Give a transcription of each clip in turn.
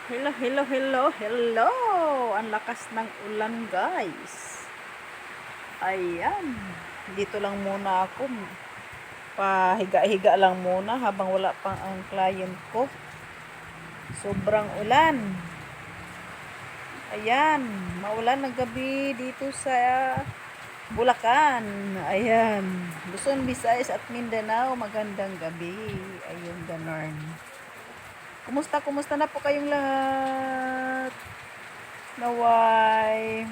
Hello, hello, hello, hello! Ang lakas ng ulan, guys. Ayan. Dito lang muna ako. Pahiga-higa lang muna habang wala pang ang client ko. Sobrang ulan. Ayan. Maulan ng gabi dito sa Bulacan. Ayan. Luzon, Visayas at Mindanao. Magandang gabi. Ayun, ganon. Kumusta na po kayong lahat? Naway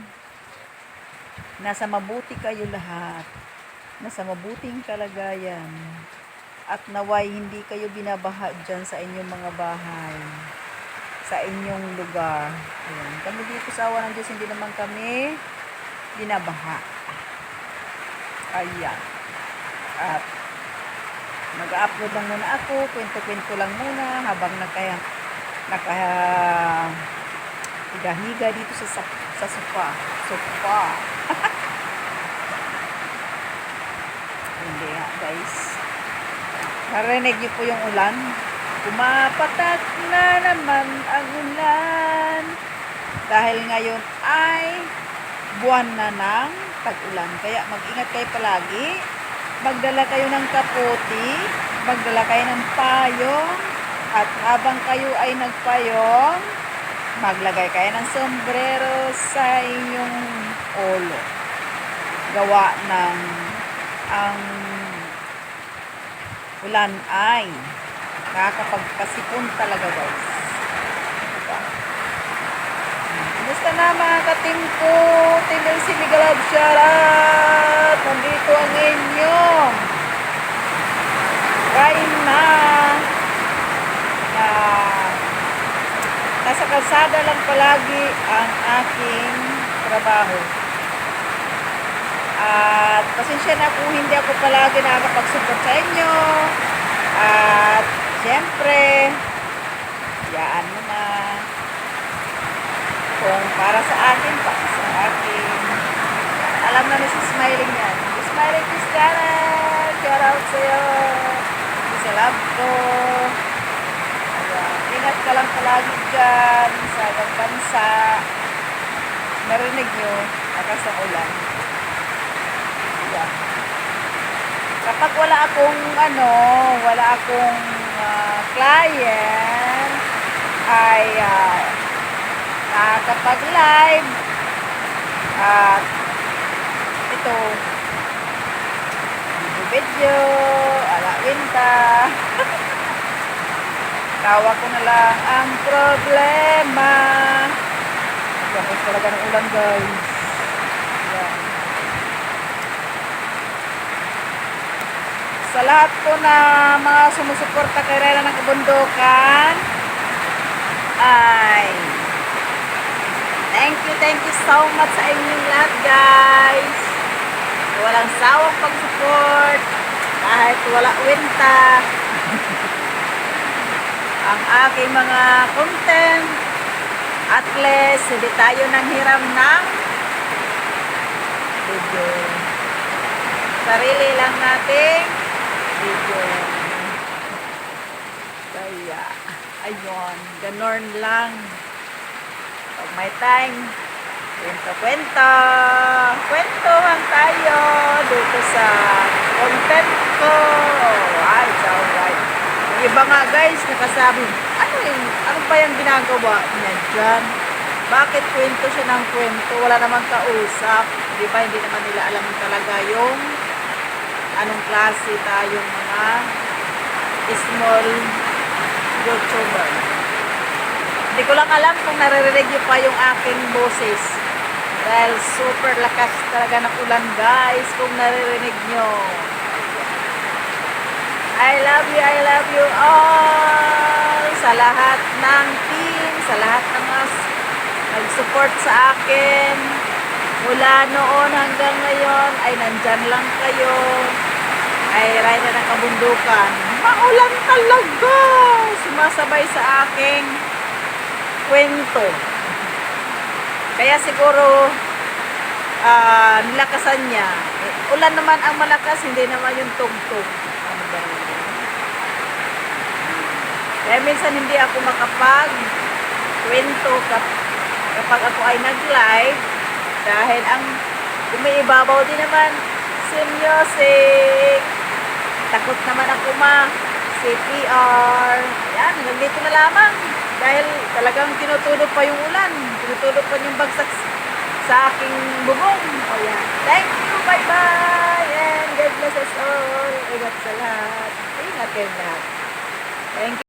nasa mabuti kayo lahat, nasa mabuting kalagayan, at naway hindi kayo binabaha dyan sa inyong mga bahay, sa inyong lugar. Ayan. Kami dito sa awa ng Diyos, hindi naman kami binabaha. Ayan. At mag-upload lang muna ako, kwento-kwento lang muna habang higa-higa dito sa sofa. Hindi nga, guys. Narinig niyo po yung ulan? Pumapatak na naman ang ulan. Dahil ngayon ay buwan na ng tag-ulan. Kaya mag-ingat kayo palagi. Magdala kayo ng kaputi. Magdala kayo ng payong. At habang kayo ay nagpayong, maglagay kayo ng sombrero sa inyong ulo. Gawa ng ang ulan ay nakakapagpasipon talaga, guys. Diba? Kumusta na mga katim ko? Team LC Migalab, shoutout! Nandito ang inyong Raina na nasa kalsada lang palagi ang aking trabaho. At pasensya na kung hindi ako palagi nakakapag-support sa inyo. At siyempre, yaan mo na. Kung para sa akin, para sa akin. Alam na ni si Smiling yan. Smiling Cristiana, shout out sa'yo. Sa love ko. Ayan. Ingat ka lang palagi dyan sa ibang bansa. Narinig nyo, lakas ng ulan. Kapag wala akong client, ay nakakapag-live at ito, video, alawinta. Tawa ko na lang ang problema. Tapos talaga ng ulan, guys. Ayan. Sa lahat po na mga sumusuporta kay Reyna ng Kabundukan, ay thank you so much sa inyong lahat, guys. Walang sawang pag-support kahit wala winta. Ang aking mga content, at least hindi tayo nanghiram ng video. Sarili lang nating video. Kaya, ayun, ganon lang. Pag may time, kwentuhan tayo dito sa content ko. Alright, it's alright. Yung iba nga, guys, nakasabi, ano ba yung ginagawa niya dyan? Bakit kwento siya ng kwento? Wala namang kausap. Di ba, hindi naman nila alam talaga yung anong klase tayong mga small YouTuber. Hindi ko lang alam kung naririnig niyo pa yung aking boses. Dahil super lakas talaga ng ulan, guys, kung naririnig nyo. I love you all. Sa lahat ng team, sa lahat ng mga nag-support sa akin. Mula noon hanggang ngayon, ay nandyan lang kayo. Ay Reyna ng Kabundukan. Maulan talaga. Sumasabay sa aking kwento. Kaya siguro nilakasan niya. Ulan naman ang malakas, hindi naman yung tugtog. Ano ba yun? Kaya minsan hindi ako kwento kapag ako ay nag-live dahil ang umiibabaw din naman si music. Takot naman ako CPR. Ayan, nandito na lamang dahil talagang tinutulog pa yung ulan. Tinutulog pa yung bagsak sa aking bubong. Ayan. Thank you. Bye-bye. And God bless us all. Ingat sa lahat. Ingat kayo lahat. Thank you.